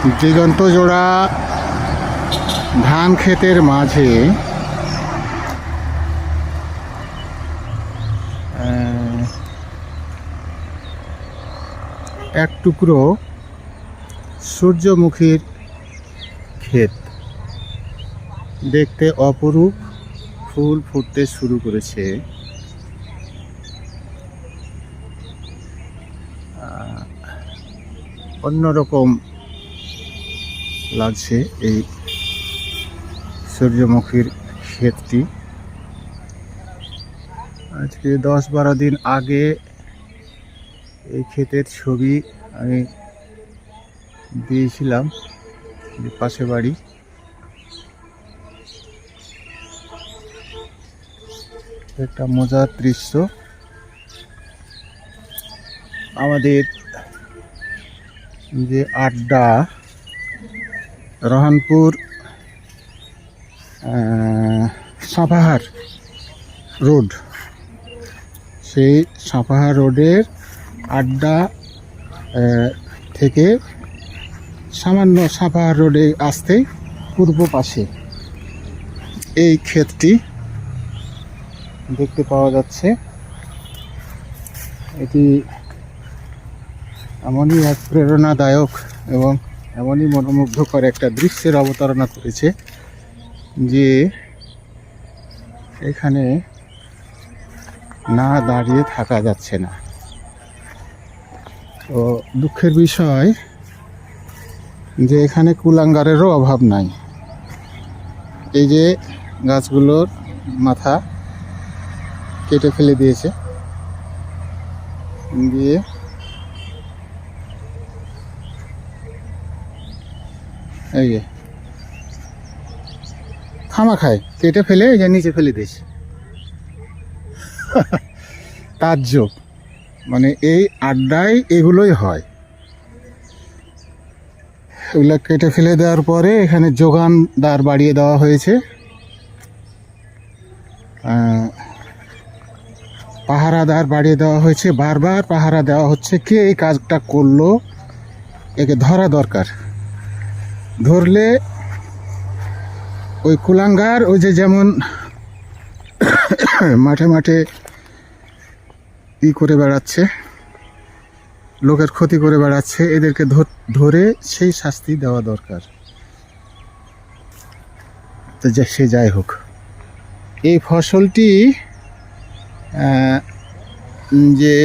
দিগন্ত জোড়া ধান ক্ষেতের মাঝে এক টুকরো সূর্যমুখীর ক্ষেত, দেখতে অপরূপ, ফুল ফুটতে শুরু করেছে। অন্যরকম লাগছে এই সূর্যমুখীর ক্ষেতটি। আজকে 10-12 দিন আগে এই ক্ষেতের ছবি আমি দিয়েছিলাম, পাশে বাড়ি। একটা মজার দৃশ্য। আমাদের যে আড্ডা, রহনপুর সাপাহার রোড, সেই সাপাহার রোডের আড্ডা থেকে সামান্য সাপাহার রোডে আসতে পূর্ব পাশে এই ক্ষেতটি দেখতে পাওয়া যাচ্ছে। এটি এমনই এক প্রেরণাদায়ক এবং এমনই মনোমুগ্ধকর একটা দৃশ্যের অবতারণা করেছে যে এখানে না দাঁড়িয়ে থাকা যাচ্ছে না। তো দুঃখের বিষয় যে এখানে কুলাঙ্গারেরও অভাব নাই। এই যে গাছগুলোর মাথা কেটে ফেলে দিয়েছে, দিয়ে এই যে খামা খায় কেটে ফেলে এই যে নিচে ফেলে দিয়েছে। তাজ্জব, মানে এই আড্ডায় এগুলোই হয়। এগুলো কেটে ফেলে দেওয়ার পরে এখানে যোগানদার বাড়িয়ে দেওয়া হয়েছে, পাহারাদার বাড়িয়ে দেওয়া হয়েছে। বারবার পাহারা দেওয়া হচ্ছে, কে এই কাজটা করলো একে ধরা দরকার। ধরলে ওই কুলাঙ্গার, ওই যে যেমন মাঠে মাঠে করে বেড়াচ্ছে, লোকের ক্ষতি করে বেড়াচ্ছে, এদেরকে ধরে সেই শাস্তি দেওয়া দরকার। তো সে যাই হোক, এই ফসলটি যে